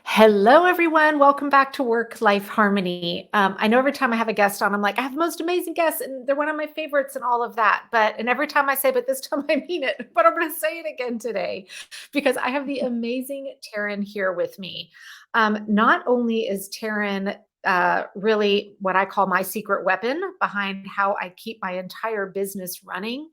Hello, everyone. Welcome back to Work-Life Harmony. I know every time I have a guest on, I'm like, I have the most amazing guests, and they're one of my favorites, and all of that. And every time I say, but this time I mean it. But I'm going to say it again today because I have the amazing Taryn here with me. Not only is Taryn really what I call my secret weapon behind how I keep my entire business running.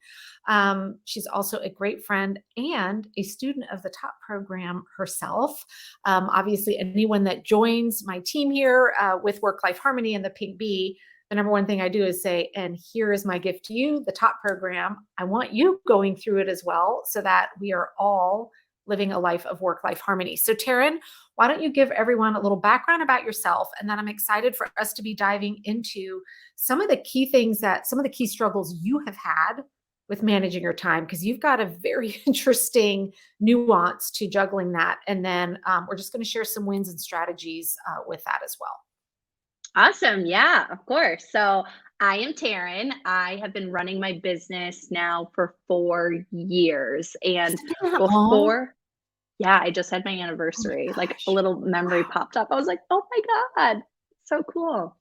She's also a great friend and a student of the top program herself. Obviously, anyone that joins my team here with Work-Life Harmony and the Pink Bee, the number one thing I do is say, and here is my gift to you, the top program. I want you going through it as well so that we are all living a life of work-life harmony. So Taryn, why don't you give everyone a little background about yourself? And then I'm excited for us to be diving into some of the key struggles you have had with managing your time, because you've got a very interesting nuance to juggling that. And then we're just going to share some wins and strategies with that as well. Awesome. Yeah, of course. So I am Taryn. I have been running my business now for 4 years. And Isn't that long? before, yeah, I just had my Oh my anniversary. Like a gosh. little memory Wow. popped up. I was like, oh my God, so cool.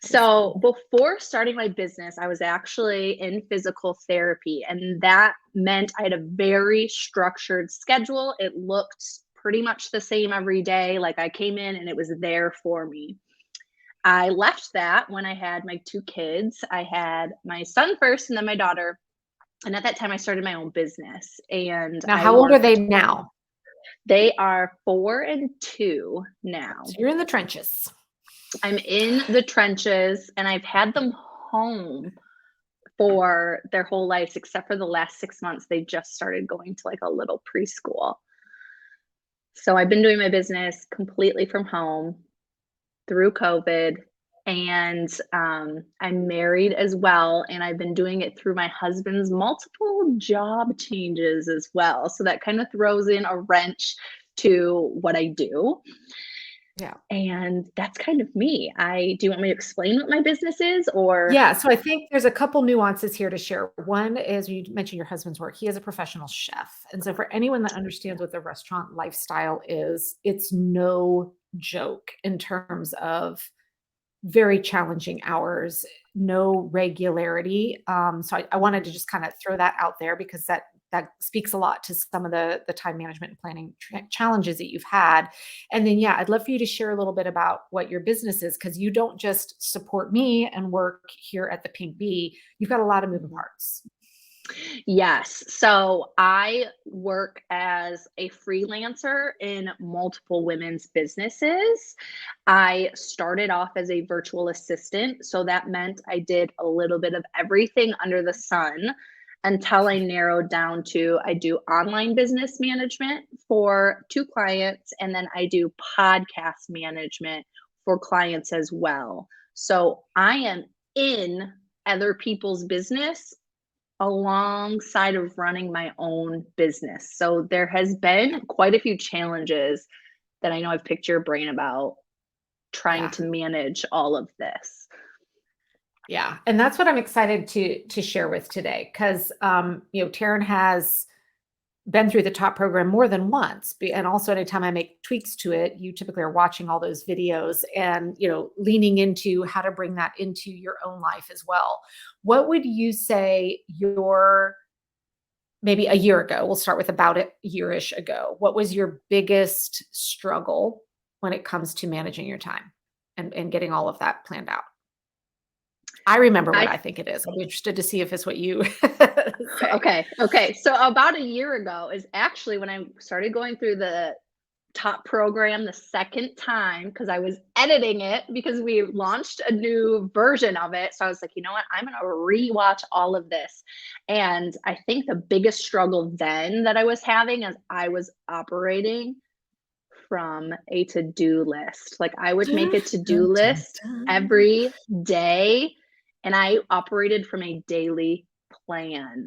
That is So fun. before starting my business, I was actually in physical therapy, and that meant I had a very structured schedule. It looked pretty much the same every day. Like I came in and it was there for me. I left that when I had my 2 kids. I had my son first and then my daughter, and at that time I started my own business and Now, I how old are they worked. now? They are 4 and 2 now. So you're in the trenches. I'm in the trenches and I've had them home for their whole lives except for the last 6 months. They just started going to like a little preschool. So I've been doing my business completely from home through COVID. And I'm married as well. And I've been doing it through my husband's multiple job changes as well. So that kind of throws in a wrench to what I do. Yeah. And that's kind of me. Do you want me to explain what my business is or? Yeah, so I think there's a couple nuances here to share. One is you mentioned your husband's work. He is a professional chef. And so for anyone that understands what the restaurant lifestyle is, it's no joke in terms of very challenging hours, no regularity. So I wanted to just kind of throw that out there because that speaks a lot to some of the time management and planning challenges that you've had. And then, yeah, I'd love for you to share a little bit about what your business is, because you don't just support me and work here at the Pink Bee. You've got a lot of moving parts. Yes. So I work as a freelancer in multiple women's businesses. I started off as a virtual assistant. So that meant I did a little bit of everything under the sun until I narrowed down to I do online business management for 2 clients, and then I do podcast management for clients as well. So I am in other people's business alongside of running my own business. So there has been quite a few challenges that I know I've picked your brain about trying Yeah. to manage all of this. Yeah, and that's what I'm excited to share with today, because Taryn has been through the top program more than once. And also anytime I make tweaks to it, you typically are watching all those videos and, leaning into how to bring that into your own life as well. What would you say maybe a year ago, we'll start with about a yearish ago, what was your biggest struggle when it comes to managing your time and getting all of that planned out? I remember what I I think it is. I'll be interested to see if it's what you say. okay. So about a year ago is actually when I started going through the top program the second time because I was editing it because we launched a new version of it. So I was like, you know what? I'm going to rewatch all of this. And I think the biggest struggle then that I was having is I was operating from a to-do list. Like I would make Dun, a to-do dun, dun, list dun. every day and I operated from a daily plan.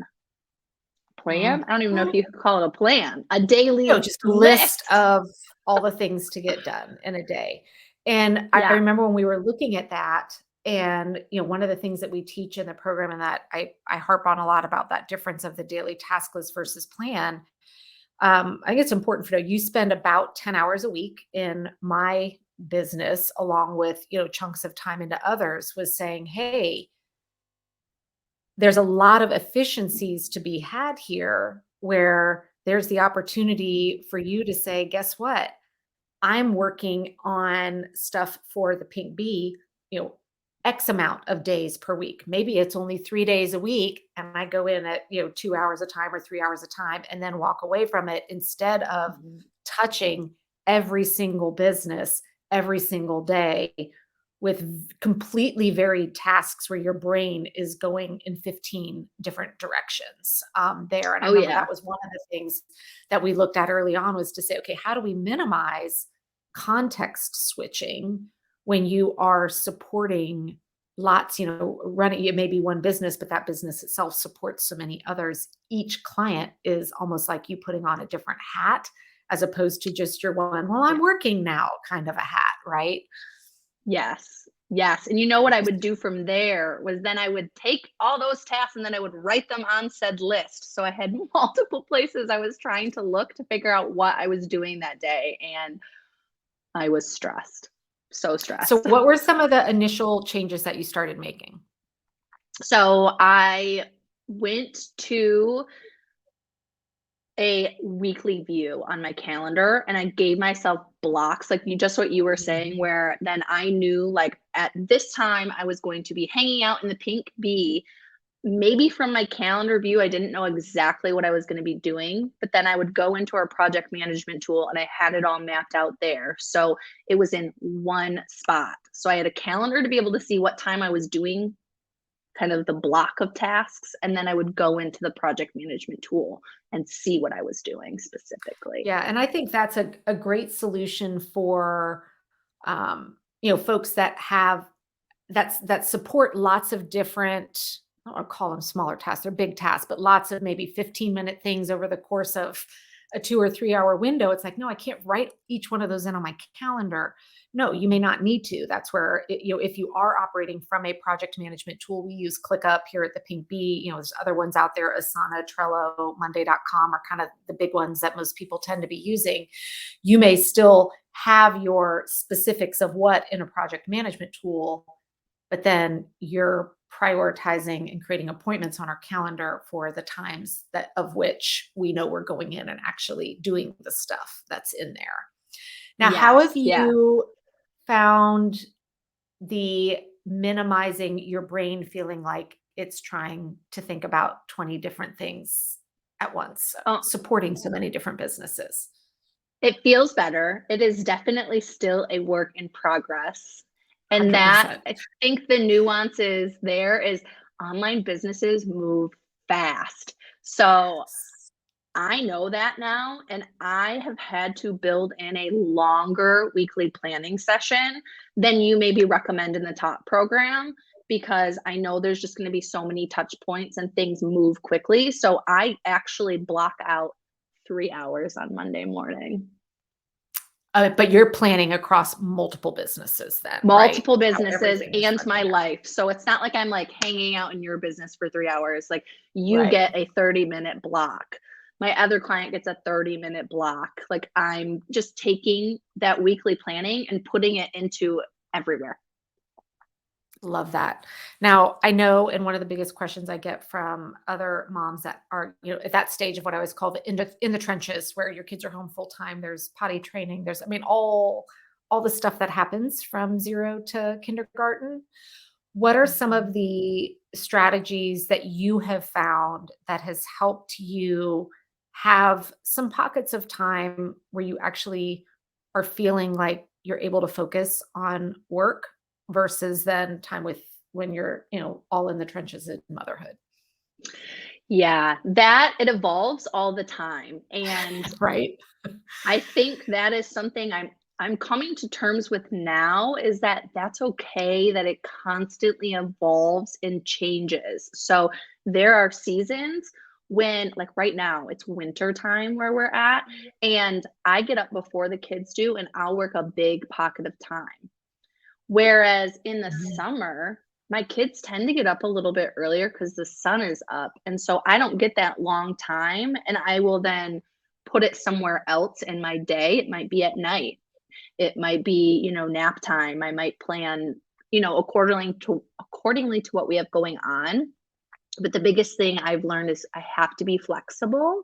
Mhm. I don't even know if you could call it a plan, a daily Just a list list. of all the things to get done in a day. And I Yeah. remember when we were looking at that, and one of the things that we teach in the program, and that I harp on a lot about that difference of the daily task list versus plan. I think it's important for you spend about 10 hours a week in my business, along with, chunks of time into others, was saying, hey, there's a lot of efficiencies to be had here where there's the opportunity for you to say, guess what? I'm working on stuff for the Pink Bee, X amount of days per week. Maybe it's only 3 days a week. And I go in at, 2 hours a time or 3 hours a time and then walk away from it instead of Mhm. touching every single business every single day with completely varied tasks where your brain is going in 15 different directions there. And I Oh, remember yeah. that was one of the things that we looked at early on, was to say, okay, how do we minimize context switching when you are supporting lots, running, it may be one business, but that business itself supports so many others. Each client is almost like you putting on a different hat, as opposed to just your one, well, Yeah. I'm working now kind of a hat, right? Yes. Yes. And you know what I would do from there was then I would take all those tasks and then I would write them on said list. So I had multiple places I was trying to look to figure out what I was doing that day. And I was stressed. So So stressed. what were some of the initial changes that you started making? So I went to a weekly view on my calendar and I gave myself blocks, like just what you were saying, where then I knew like at this time I was going to be hanging out in the Pink Bee. Maybe from my calendar view, I didn't know exactly what I was going to be doing, but then I would go into our project management tool and I had it all mapped out there. So it was in one spot. So I had a calendar to be able to see what time I was doing kind of the block of tasks. And then I would go into the project management tool and see what I was doing specifically. Yeah, and I think that's a great solution for folks that have that support lots of different, I don't want to call them smaller tasks, they're big tasks, but lots of maybe 15-minute things over the course of a 2 or 3 hour window. It's like, no, I can't write each one of those in on my calendar. No, you may not need to. That's where, if you are operating from a project management tool, we use ClickUp here at the Pink Bee. There's other ones out there, Asana, Trello, Monday.com are kind of the big ones that most people tend to be using. You may still have your specifics of what in a project management tool, but then you're prioritizing and creating appointments on our calendar for the times that of which we know we're going in and actually doing the stuff that's in there. Now, how have Yes. Yeah. you found the minimizing your brain feeling like it's trying to think about 20 different things at once, Oh, supporting so many different businesses? it feels better. It is definitely still a work in progress. And that 100%. I think the nuance is there is online businesses move fast. So I know that now, and I have had to build in a longer weekly planning session than you maybe recommend in the top program because I know there's just going to be so many touch points and things move quickly. So I actually block out 3 hours on Monday morning. But you're planning across multiple businesses then, right? Multiple How businesses everything is and my working out. life. So it's not like I'm like hanging out in your business for 3 hours. Like you Right. get a 30-minute block. My other client gets a 30-minute block. Like I'm just taking that weekly planning and putting it into everywhere. Love that. Now, I know, and one of the biggest questions I get from other moms that are, at that stage of what I always call the in the trenches, where your kids are home full time, there's potty training, there's, I mean, all the stuff that happens from 0 to kindergarten. What are some Mhm. of the strategies that you have found that has helped you have some pockets of time where you actually are feeling like you're able to focus on work versus then time with when you're, all in the trenches in motherhood? Yeah, that it evolves all the time. And Right. I think that is something I'm coming to terms with now is that that's okay that it constantly evolves and changes. So there are seasons when like right now it's winter time where we're at and I get up before the kids do and I'll work a big pocket of time. Whereas in the Mhm. summer, my kids tend to get up a little bit earlier because the sun is up. And so I don't get that long time. And I will then put it somewhere else in my day. It might be at night. It might be, nap time. I might plan, accordingly to what we have going on. But the biggest thing I've learned is I have to be flexible,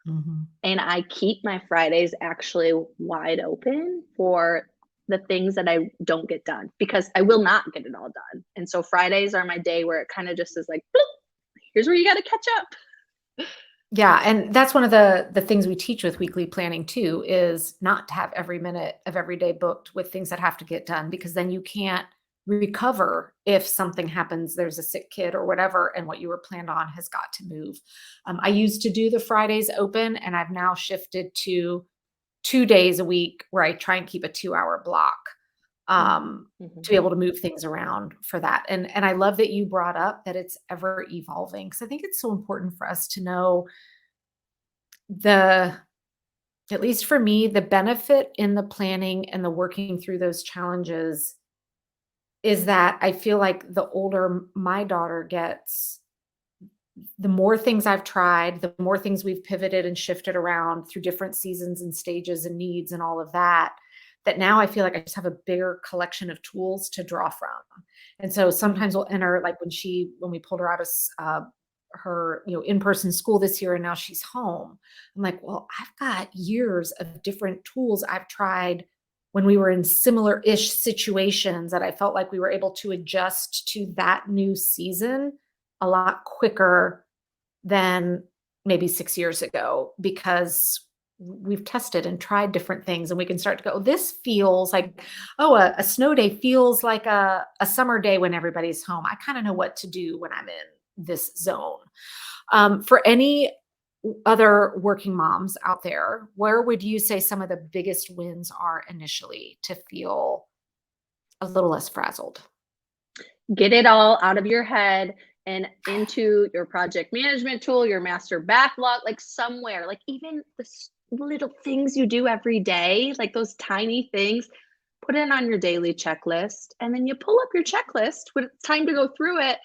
Mhm. and I keep my Fridays actually wide open for the things that I don't get done, because I will not get it all done. And so Fridays are my day where it kind of just is like, bloop, here's where you got to catch up. Yeah, and that's one of the things we teach with weekly planning too, is not to have every minute of every day booked with things that have to get done, because then you can't recover if something happens, there's a sick kid or whatever, and what you were planned on has got to move. I used to do the Fridays open, and I've now shifted to 2 days a week where I try and keep a 2-hour block, Mhm. to be able to move things around for that. And I love that you brought up that it's ever evolving, because I think it's so important for us to know the at least for me, the benefit in the planning and the working through those challenges is that I feel like the older my daughter gets, the more things I've tried, the more things we've pivoted and shifted around through different seasons and stages and needs and all of that, that now I feel like I just have a bigger collection of tools to draw from. And so Mhm. sometimes we'll enter, like when we pulled her out of her in-person school this year and now she's home, I'm like, well, I've got years of different tools I've tried when we were in similar-ish situations that I felt like we were able to adjust to that new season a lot quicker than maybe 6 years ago, because we've tested and tried different things, and we can start to go, this feels like, oh, a snow day feels like a summer day when everybody's home. I kind of know what to do when I'm in this zone. For any other working moms out there, where would you say some of the biggest wins are initially to feel a little less frazzled? Get it all out of your head and into your project management tool, your master backlog, like somewhere, like even the little things you do every day, like those tiny things, put it on your daily checklist. And then you pull up your checklist when it's time to go through it,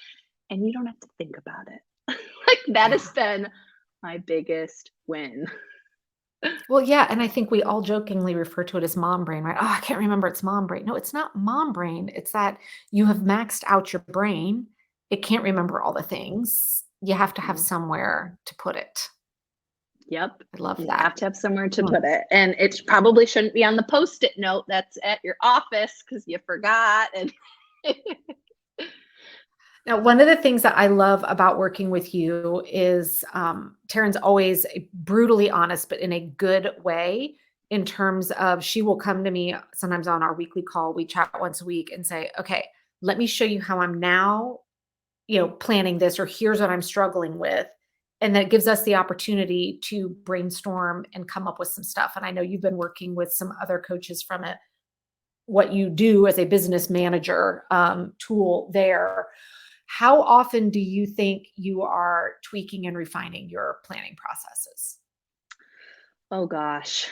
and you don't have to think about it. Like that has Yeah. been my biggest win. Well, yeah, and I think we all jokingly refer to it as mom brain, right? Oh, I can't remember, it's mom brain. No, it's not mom brain. It's that you have maxed out your brain. It can't remember all the things. You have to have Mhm. somewhere to put it. Yep. I love You that. have to have somewhere to Mm. put it. And it probably shouldn't be on the post-it note that's at your office because you forgot. And Now, one of the things that I love about working with you is Taryn's always brutally honest, but in a good way, in terms of she will come to me sometimes on our weekly call. We chat once a week and say, okay, let me show you how I'm now planning this, or here's what I'm struggling with. And that gives us the opportunity to brainstorm and come up with some stuff. And I know you've been working with some other coaches from it, what you do as a business manager tool there. How often do you think you are tweaking and refining your planning processes? oh gosh.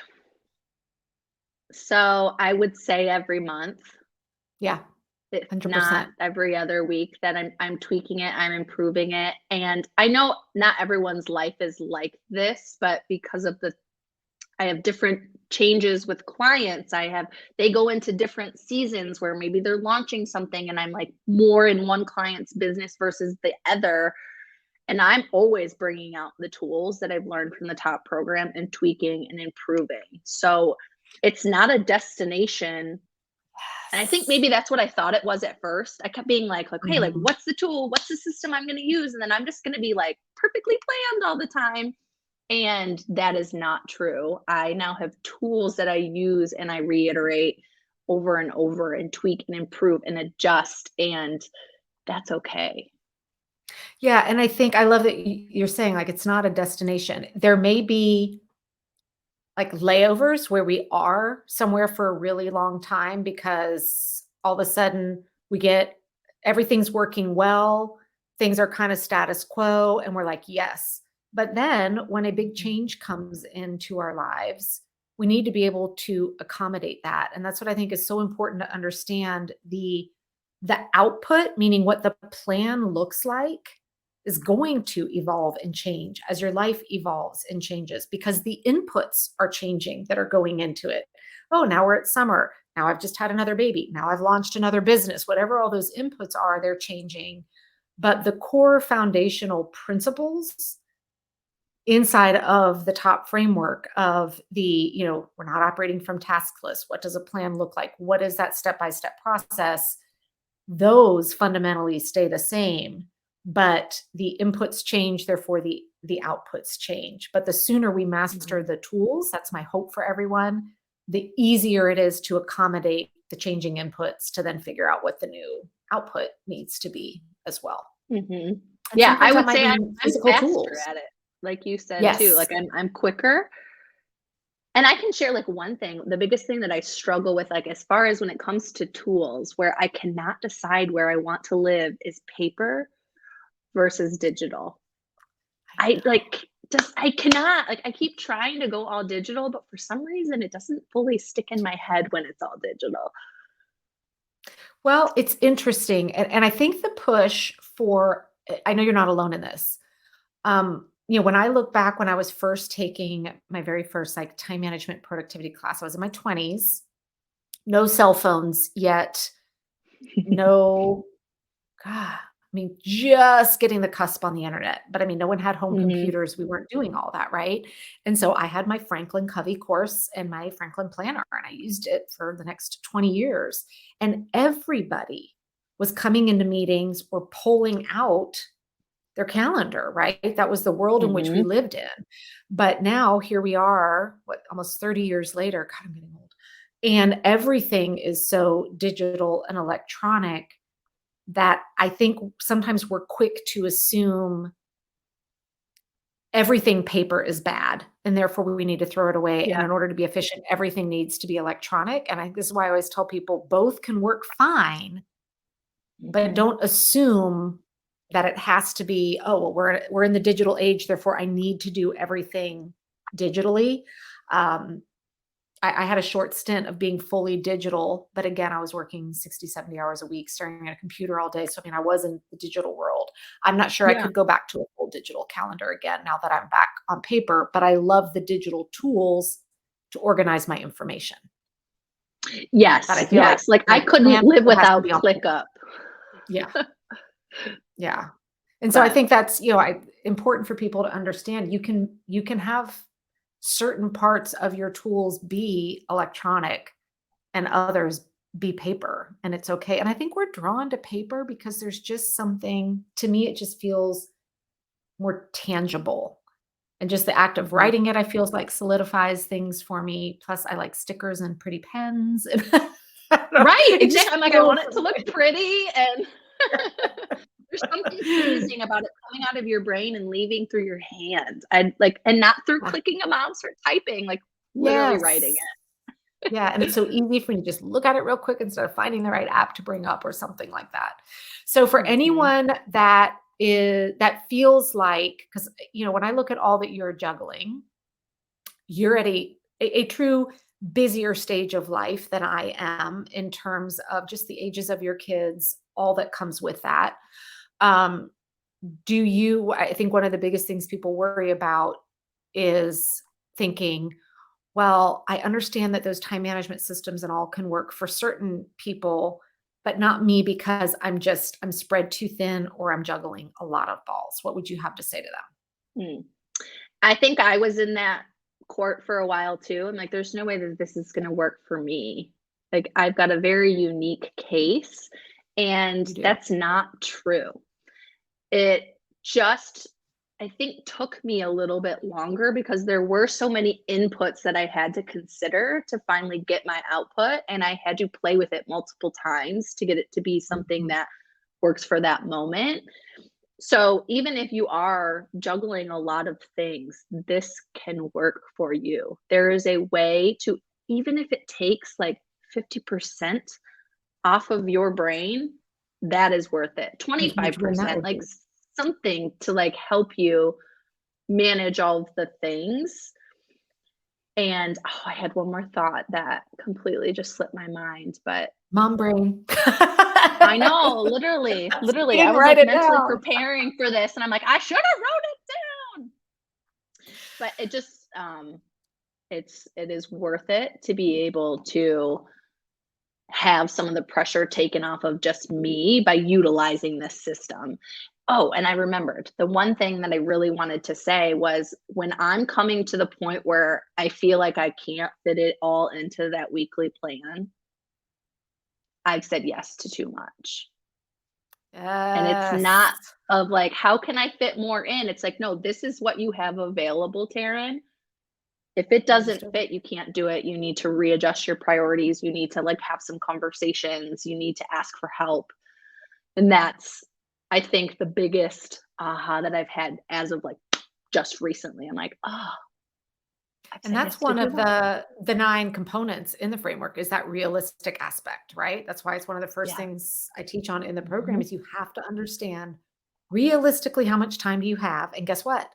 So I would say every month, Yeah, if not 100%. every other week, that I'm tweaking it, I'm improving it. And I know not everyone's life is like this, but because of the I have different changes with clients. They go into different seasons where maybe they're launching something and I'm like more in one client's business versus the other. And I'm always bringing out the tools that I've learned from the top program and tweaking and improving. So it's not a destination. And I think Yes. maybe that's what I thought it was at first. I kept being like, hey, like, Mhm. what's the tool? What's the system I'm going to use? And then I'm just going to be like perfectly planned all the time. And that is not true. I now have tools that I use and I reiterate over and over and tweak and improve and adjust. And that's okay. Yeah, and I think I love that you're saying, like, it's not a destination. There may be like layovers where we are somewhere for a really long time because all of a sudden we get everything's working well, things are kind of status quo, and we're like, yes. But then when a big change comes into our lives, we need to be able to accommodate that. And that's what I think is so important to understand, the output, meaning what the plan looks like, is going to evolve and change as your life evolves and changes because the inputs are changing that are going into it. Oh, now we're at summer. Now I've just had another baby. Now I've launched another business. Whatever all those inputs are, they're changing. But the core foundational principles inside of the top framework of we're not operating from task lists. What does a plan look like? What is that step-by-step process? Those fundamentally stay the same, but the inputs change, therefore the outputs change. But the sooner we master the tools, that's my hope for everyone, the easier it is to accommodate the changing inputs to then figure out what the new output needs to be as well. Mm-hmm. And Yeah, I sometimes that would might say mean I'm physical faster tools. at it, like you said too. Yes. Like I'm quicker. And I can share like one thing, the biggest thing that I struggle with, like as far as when it comes to tools, where I cannot decide where I want to live is paper versus digital. I cannot, like I keep trying to go all digital, but for some reason it doesn't fully stick in my head when it's all digital. Well, it's interesting. And I think the push for, I know you're not alone in this. When I look back when I was first taking my very first like time management productivity class, I was in my 20s, no cell phones yet, no, God, just getting the cusp on the internet. But no one had home Mhm. computers. We weren't doing all that, right? And so I had my Franklin Covey course and my Franklin Planner, and I used it for the next 20 years. And everybody was coming into meetings or pulling out their calendar, right? That was the world in which we Mhm. lived in. But now here we are, almost 30 years later. God, I'm getting old. And everything is so digital and electronic that I think sometimes we're quick to assume everything paper is bad and therefore we need to throw it away. And Yeah. in order to be efficient, everything needs to be electronic. And this is why I always tell people both can work fine, but Mhm. don't assume that it has to be, oh, well, we're in the digital age, therefore I need to do everything digitally. Um, I had a short stint of being fully digital, but again, I was working 60, 70 hours a week, staring at a computer all day. So, I was in the digital world. I'm not sure I Yeah. could go back to a full digital calendar again now that I'm back on paper, but I love the digital tools to organize my information. But I Yes, feel like yes. Like I my couldn't plan live still has to without be on paper. ClickUp. Yeah. Yeah. And so I But think that's, important for people to understand you can have certain parts of your tools be electronic and others be paper, and it's okay. And I think we're drawn to paper because there's just something, to me, it just feels more tangible. And just the act of Mhm. writing it, I feels like solidifies things for me. Plus I like stickers and pretty pens. And I don't know, Right, it just exactly. I'm like, I feels want it to look pretty, and there's something pleasing about it coming out of your brain and leaving through your hand. And not through clicking a mouse or typing, like literally writing Yes. it. Yeah, and it's so easy for you to just look at it real quick instead of finding the right app to bring up or something like that. So for Mhm. anyone that feels like, because when I look at all that you're juggling, you're at a true busier stage of life than I am in terms of just the ages of your kids, all that comes with that. Um, I think one of the biggest things people worry about is thinking, well, I understand that those time management systems and all can work for certain people, but not me because I'm spread too thin or I'm juggling a lot of balls. What would you have to say to Mm. I think I was in that court for a while too. I'm like, there's no way that this is gonna work for me. Like, I've got a very unique case, and them? You do. that's not true. It just, I think, took me a little bit longer because there were so many inputs that I had to consider to finally get my output, and I had to play with it multiple times to get it to be something Mhm. that works for that moment. So even if you are juggling a lot of things, this can work for you. There is a way to, even if it takes like 50% off of your brain, that is worth it. A huge win that 25%, would like be. something to like help you manage all of the things. And I had one more thought that completely just slipped my mind, but Mom brain. I know, literally, You literally, I didn't was write like it mentally down. preparing for this, and I'm like, I should have wrote it down. But it just, it is worth it to be able to have some of the pressure taken off of just me by utilizing this system. Oh, and I remembered the one thing that I really wanted to say was when I'm coming to the point where I feel like I can't fit it all into that weekly plan, I've said yes to too much. And it's Yes. not of like, how can I fit more in? It's like, no, this is what you have available, Taryn. If it You just doesn't don't. fit, you can't do it. You need to readjust your priorities. You need to like have some conversations. You need to ask for help. And that's, I think, the biggest aha that I've had as of like just recently. I'm like, oh, I've And said that's yes to one too of much. the 9 components in the framework is that realistic aspect, right? That's why it's one of the first Yeah. things I teach on in the program Mhm. is you have to understand realistically how much time do you have? And guess what?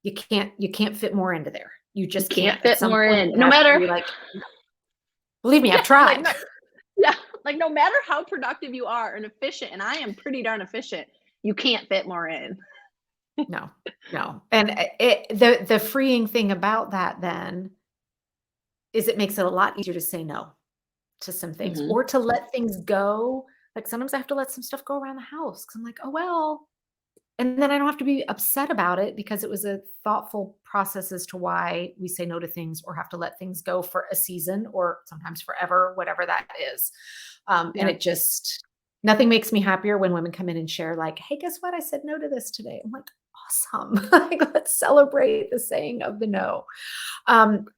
You can't fit more into there. You You just can't can't. At fit some more point, in. it No has to matter, be like, believe me, yeah, I've like tried. no, yeah, like no matter how productive you are and efficient, and I am pretty darn efficient, you can't fit more in. No, no. And the freeing thing about that then is it makes it a lot easier to say no to some things Mhm. or to let things go. Like sometimes I have to let some stuff go around the house because I'm like, oh well. And then I don't have to be upset about it because it was a thoughtful process as to why we say no to things or have to let things go for a season or sometimes forever, whatever that is. And Yeah. it just, nothing makes me happier when women come in and share, like, hey, guess what? I said no to this today. I'm like, awesome. Like, let's celebrate the saying of the no. Um,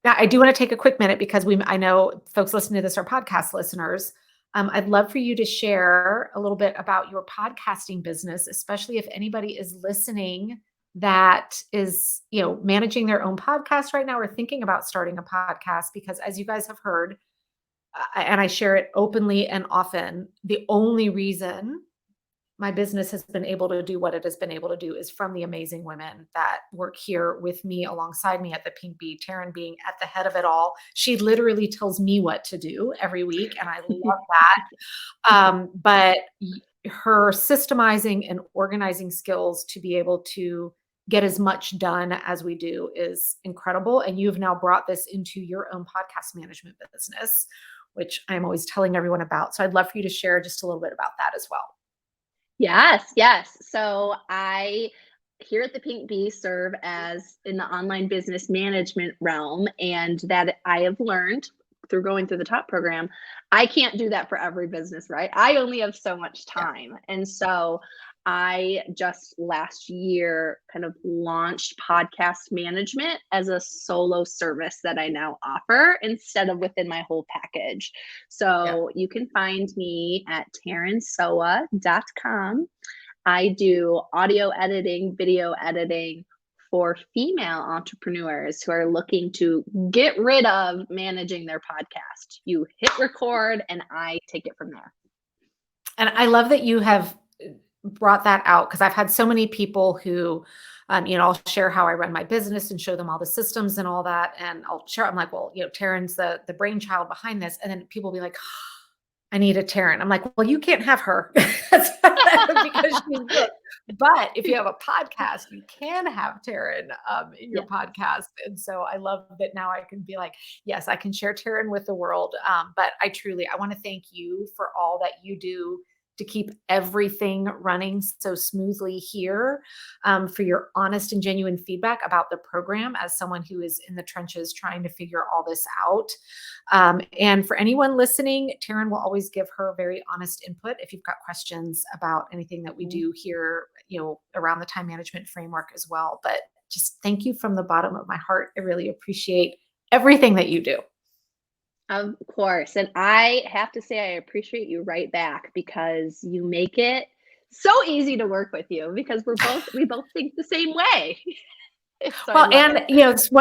Now, I do want to take a quick minute because I know folks listening to this are podcast listeners. I'd love for you to share a little bit about your podcasting business, especially if anybody is listening that is, managing their own podcast right now or thinking about starting a podcast. Because as you guys have heard, and I share it openly and often, the only reason my business has been able to do what it has been able to do is from the amazing women that work here with me alongside me at the Pink Bee, Taryn being at the head of it all. She literally tells me what to do every week, and I love that. But her systemizing and organizing skills to be able to get as much done as we do is incredible. And you've now brought this into your own podcast management business, which I'm always telling everyone about. So I'd love for you to share just a little bit about that as well. Yes, yes. So I here at the Pink Bee serve as in the online business management realm, and that I have learned through going through the top program, I can't do that for every business, right? I only have so much Yeah. time. And so I just last year kind of launched podcast management as a solo service that I now offer instead of within my whole package. Yeah. So you can find me at tarynsowa.com. I do audio editing, video editing for female entrepreneurs who are looking to get rid of managing their podcast. You hit record and I take it from there. And I love that you have brought that out because I've had so many people who, I'll share how I run my business and show them all the systems and all that. And I'll share, I'm like, well, Taryn's the brainchild behind this. And then people will be like, I need a Taryn. I'm like, well, you can't have her because she's booked. But if you have a podcast, you can have Taryn in your Yeah. podcast. And so I love that now I can be like, yes, I can share Taryn with the world. But I want to thank you for all that you do to keep everything running so smoothly here, for your honest and genuine feedback about the program as someone who is in the trenches trying to figure all this out. And for anyone listening, Taryn will always give her very honest input if you've got questions about anything that we do here, around the time management framework as well. But just thank you from the bottom of my heart. I really appreciate everything that you do. Of course. And I have to say, I appreciate you right back because you make it so easy to work with you because we both think the same way. So I Well, love and it.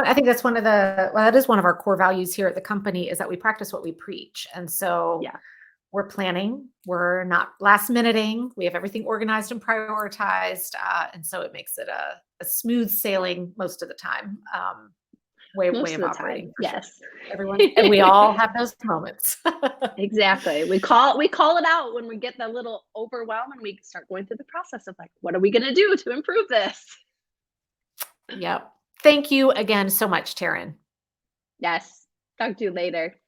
I think that's that is one of our core values here at the company is that we practice what we preach. And so Yeah. we're planning, we're not last minuting, we have everything organized and prioritized. And so it makes it a smooth sailing most of the time. way Most of of the time, operating for sure. yes. Everyone, and we all have those moments. Exactly. We call it out when we get that little overwhelm and we start going through the process of like, what are we gonna do to improve this? Yep. Thank you again so much, Taryn. Yes. Talk to you later.